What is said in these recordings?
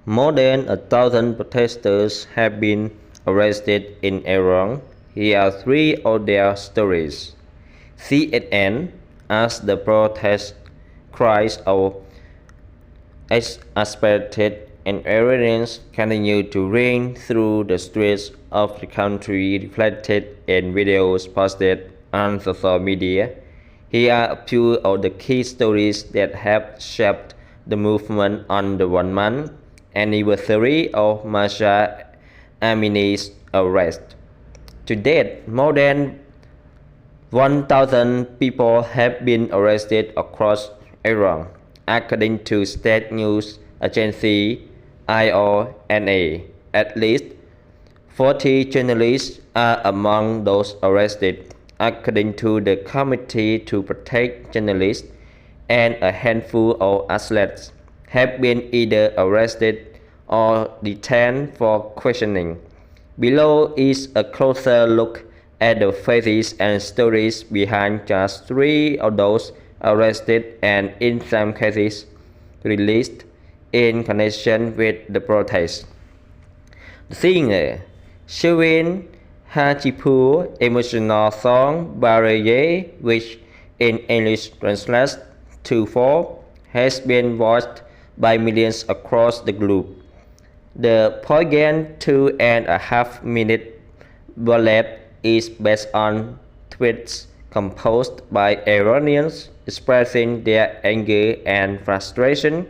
More than 1,000 protesters have been arrested in Iran. Here are three of their stories. CNN, as the protest cries are exasperated and Iranians continue to ring through the streets of the country, reflected in videos posted on social media. Here are a few of the key stories that have shaped the movement on the 1 month anniversary of Mahsa Amini's arrest. To date, more than 1,000 people have been arrested across Iran, according to state news agency IRNA. At least 40 journalists are among those arrested, according to the Committee to Protect Journalists, and a handful of athletes have been either arrested or detained for questioning. Below is a closer look at the faces and stories behind just three of those arrested and in some cases released in connection with the protest. The singer Shirin Hajipour emotional song Baraye, which in English translates to Fall, has been watched by millions across the globe. The poignant 2.5-minute ballad is based on tweets composed by Iranians expressing their anger and frustration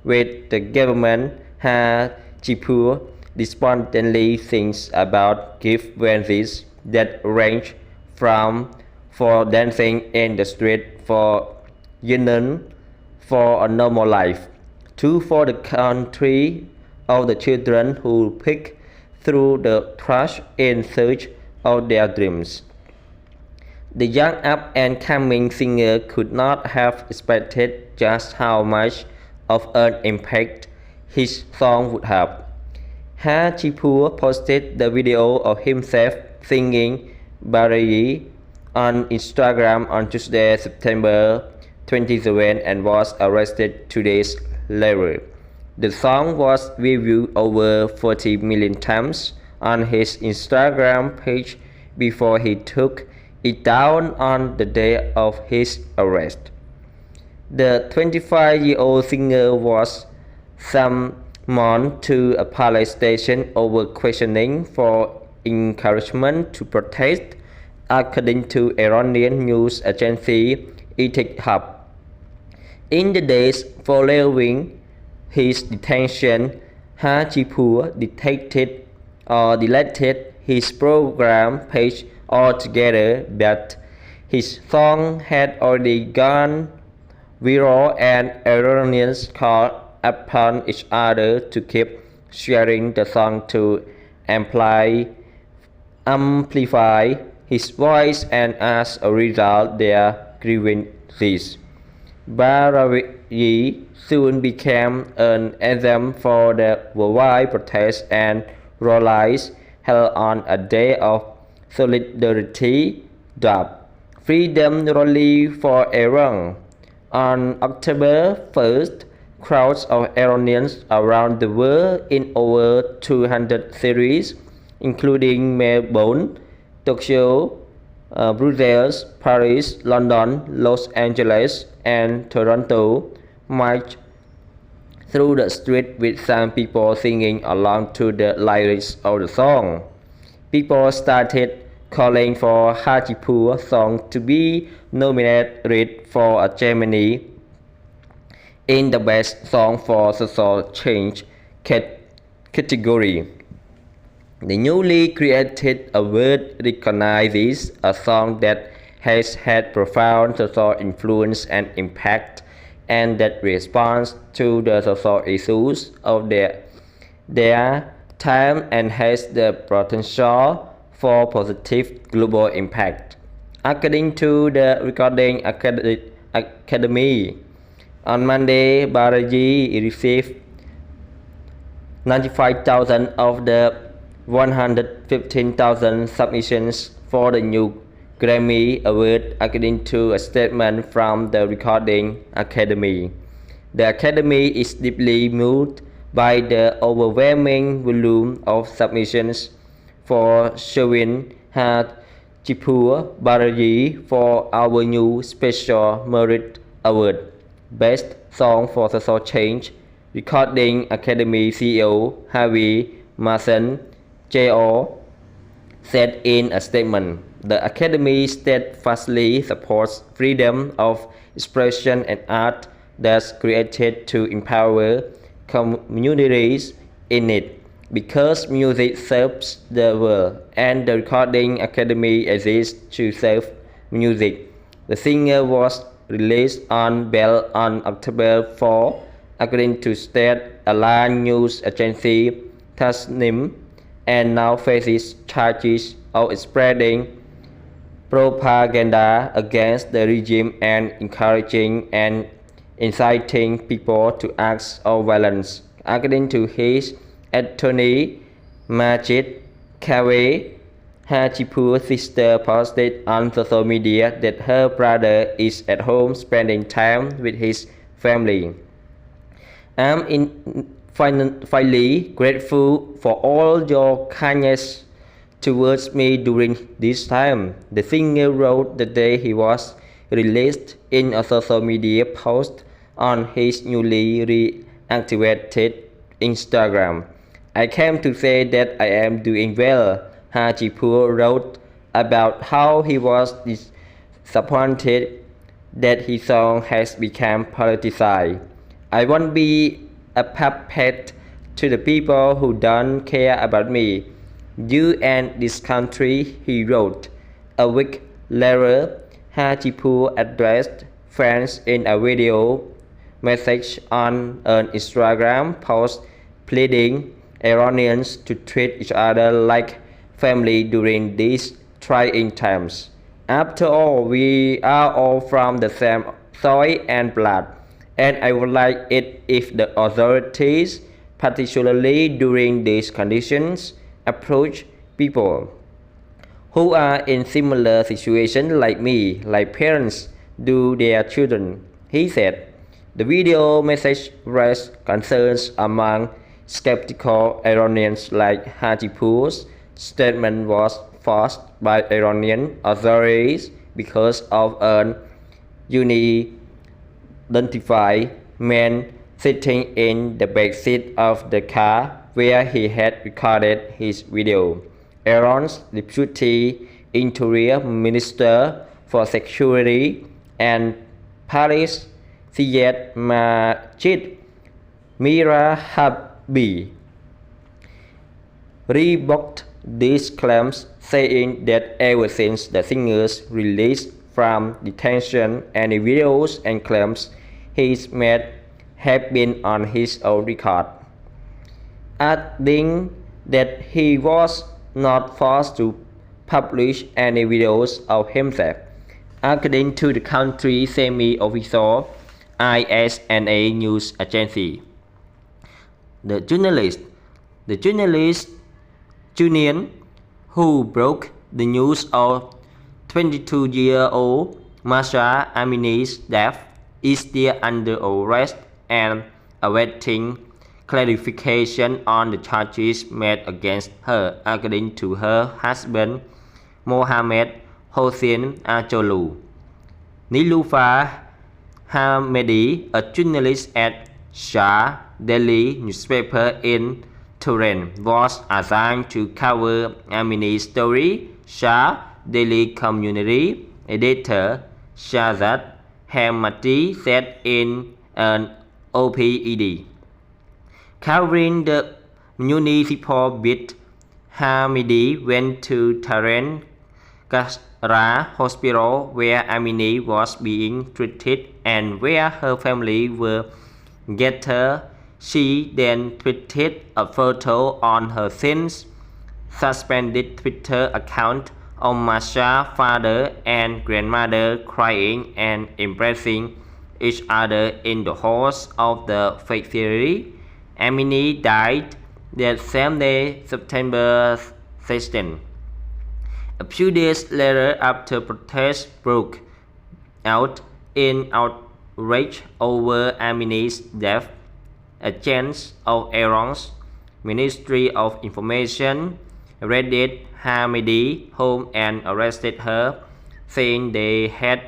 with the government. Hajipour despondently thinks about gift values that range from for dancing in the street for yearning for a normal life to for the country of the children who pick through the trash in search of their dreams. The young up-and-coming singer could not have expected just how much of an impact his song would have. Hajipour posted the video of himself singing Baraye on Instagram on Tuesday, September 27, and was arrested 2 days later. The song was viewed over 40 million times on his Instagram page before he took it down on the day of his arrest. The 25-year-old singer was summoned to a police station over questioning for encouragement to protest, according to Iranian news agency Etihad. In the days following his detention, Hajipour deleted his program page altogether, but his song had already gone viral and Iranians called upon each other to keep sharing the song to amplify his voice, and as a result their grievances. Baraye soon became an anthem for the worldwide protests and rallies held on a day of solidarity dubbed Freedom Rally for Iran. On October 1st, crowds of Iranians around the world in over 200 cities, including Melbourne, Tokyo, Brussels, Paris, London, Los Angeles, and Toronto, marched through the street with some people singing along to the lyrics of the song. People started calling for Hajipour's song to be nominated for a Grammy in the Best Song for Social Change category. The newly created award recognizes a song that has had profound social influence and impact, and that responds to the social issues of their time and has the potential for positive global impact. According to the Recording Academy, on Monday, Baraye received 95,000 of the 115,000 submissions for the new Grammy Award, according to a statement from the Recording Academy. The Academy is deeply moved by the overwhelming volume of submissions for Sherwin Hajipur Balaji for our new Special Merit Award, Best Song for Social Change. Recording Academy CEO Harvey Mason Jr. said in a statement, "The Academy steadfastly supports freedom of expression and art that's created to empower communities in need. Because music serves the world, and the Recording Academy exists to serve music." The singer was released on bail on October 4, according to state-aligned news agency Tasnim, and now faces charges of spreading propaganda against the regime and encouraging and inciting people to acts of violence. According to his attorney, Majid Kaveh, Hajipur's sister posted on social media that her brother is at home spending time with his family. "I'm infinitely grateful for all your kindness towards me during this time," the singer wrote the day he was released in a social media post on his newly reactivated Instagram. "I came to say that I am doing well," Hajipur wrote about how he was disappointed that his song has become politicized. "I won't be a puppet to the people who don't care about me, you and this country," he wrote. A week later, Hajipur addressed fans in a video message on an Instagram post pleading Iranians to treat each other like family during these trying times. "After all, we are all from the same soil and blood, and I would like it if the authorities, particularly during these conditions, approach people who are in similar situations like me, like parents do their children," he said. The video message raised concerns among skeptical Iranians like Hajipur's statement was forced by Iranian authorities because of an unidentified man sitting in the backseat of the car where he had recorded his video. Iran's Deputy Interior Minister for Security and Police Syed Majid Mirahabi rebuked these claims, saying that ever since the singer's release from detention, any videos and claims he's made have been on his own record, adding that he was not forced to publish any videos of himself. According to the country's semi-official ISNA news agency, the journalist Julian, who broke the news of 22-year-old Mahsa Amini's death, is still under arrest and awaiting clarification on the charges made against her, according to her husband Mohammed Hossein Acholu. Niloufar Hamedi, a journalist at Shah Daily newspaper in Tehran, was assigned to cover Amini's story. Shah Daily community editor Shahzad Hamati said in an op-ed. Covering the municipal bid, Hamidi went to Tehran Qasra Hospital where Amini was being treated and where her family were gathered. She then tweeted a photo on her since suspended Twitter account of Mahsa's father and grandmother crying and embracing each other in the halls of the factory. Amini died that same day, September 16. A few days later, after protests broke out in outrage over Amini's death, agents of Iran's Ministry of Information raided Hamidi home and arrested her, saying they had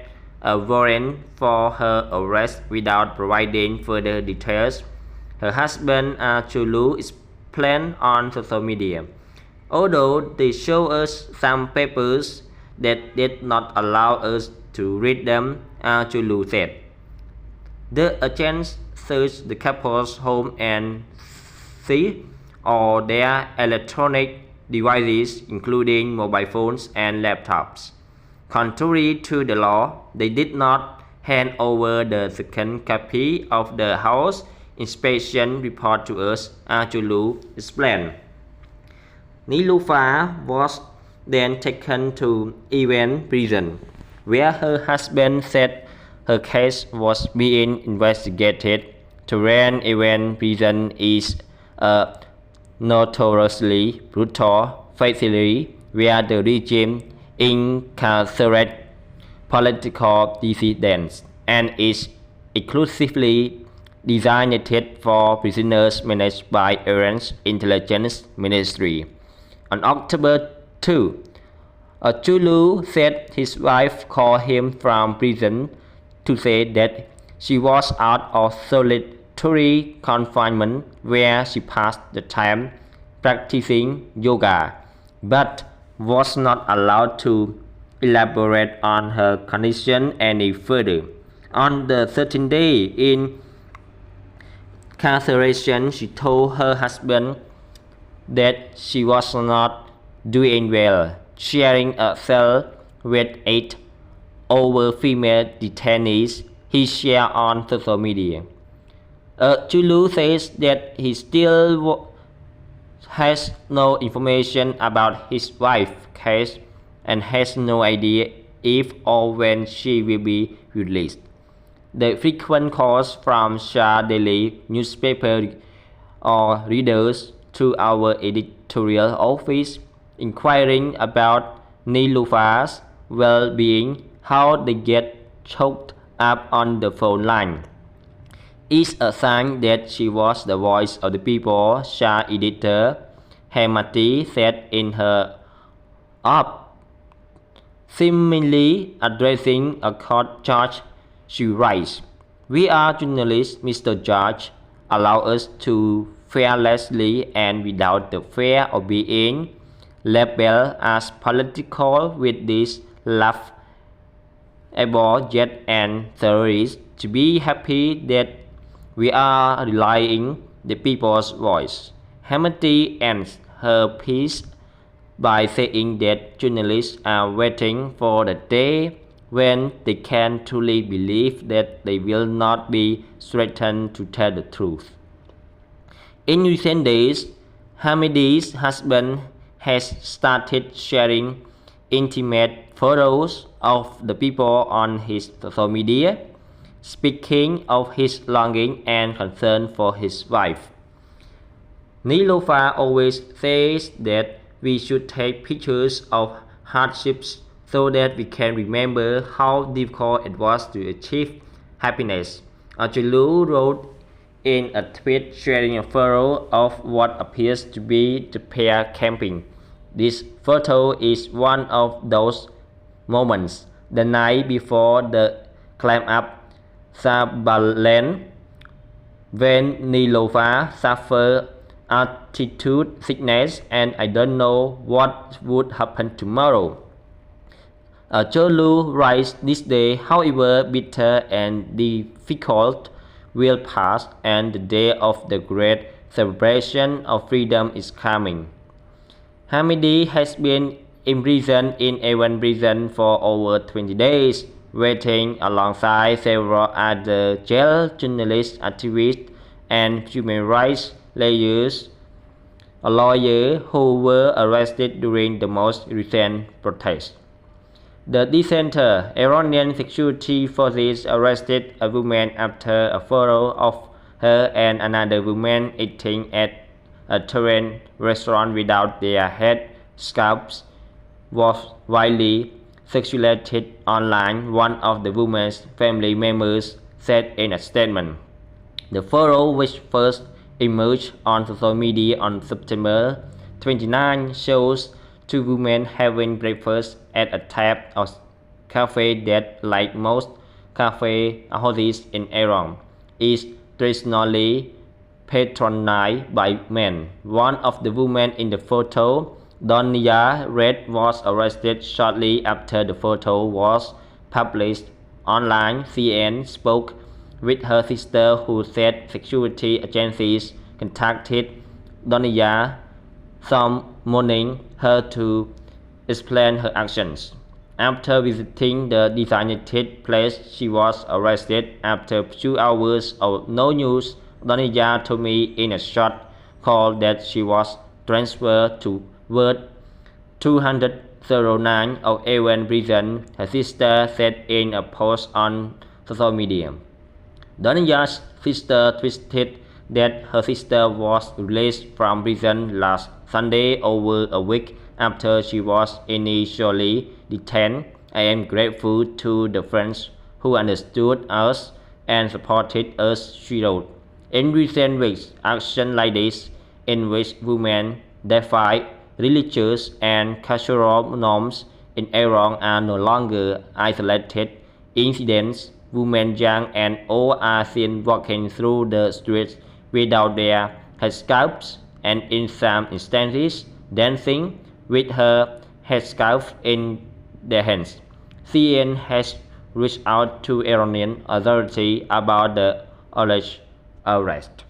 a warrant for her arrest without providing further details. Her husband Chulu explained on social media. Although they show us some papers that did not allow us to read them, Chulu said. The agents searched the couple's home and seized all their electronic devices, including mobile phones and laptops. Contrary to the law, they did not hand over the second copy of the house inspection report to us, Chulu explained. Niloufar was then taken to Iran prison, where her husband said her case was being investigated. Tehran Iran prison is a notoriously brutal facility where the regime incarcerates political dissidents and is exclusively designated for prisoners managed by Iran's intelligence ministry. On October 2, Chulu said his wife called him from prison to say that she was out of solitary confinement where she passed the time practicing yoga, but was not allowed to elaborate on her condition any further. On the 13th day in incarceration, she told her husband that she was not doing well, sharing a cell with 8 other female detainees he shared on social media. Chulu says that he still has no information about his wife's case and has no idea if or when she will be released. The frequent calls from Shah Daily newspaper or readers to our editorial office inquiring about Niloufar's well-being, how they get choked up on the phone line, is a sign that she was the voice of the people, Shah editor Hemati said in her op. Seemingly addressing a court judge, she writes, "We are journalists, Mr. Judge. Allow us to fearlessly and without the fear of being labeled as political with this laughable yet and terrorists to be happy that we are relying the people's voice." Hemati ends her piece by saying that journalists are waiting for the day when they can truly believe that they will not be threatened to tell the truth. In recent days, Hamidi's husband has started sharing intimate photos of the people on his social media, speaking of his longing and concern for his wife. Niloufar always says that we should take pictures of hardships so that we can remember how difficult it was to achieve happiness. Chulu wrote in a tweet sharing a photo of what appears to be the pair camping. This photo is one of those moments, the night before the climb up Sabalan, when Niloufar suffered altitude sickness and I don't know what would happen tomorrow. Chulu writes, "This day, however bitter and difficult, will pass, and the day of the great celebration of freedom is coming." Hamidi has been imprisoned in Iran prison for over 20 days, waiting alongside several other jail journalists, activists, and human rights lawyers who were arrested during the most recent protests. The dissenter Iranian security forces arrested a woman after a photo of her and another woman eating at a Tehran restaurant without their head scarves was widely circulated online, one of the woman's family members said in a statement. The photo, which first emerged on social media on September 29, shows two women having breakfast at a tap of cafe that, like most cafe houses in Iran, is traditionally patronized by men. One of the women in the photo, Donia Red, was arrested shortly after the photo was published online. CNN spoke with her sister, who said security agencies contacted Donia summoning her to explain her actions. After visiting the designated place, she was arrested. After 2 hours of no news, Donia told me in a short call that she was transferred to Ward 209 of Avon Prison, her sister said in a post on social media. Donia's sister tweeted that her sister was released from prison last Sunday, over a week after she was initially detained. I am grateful to the friends who understood us and supported us, she wrote. In recent weeks, actions like this, in which women defy religious and cultural norms in Iran, are no longer isolated incidents. Women young and old are seen walking through the streets without their headscarves, and in some instances dancing with her headscarf in their hands. CNN has reached out to Iranian authorities about the alleged arrest.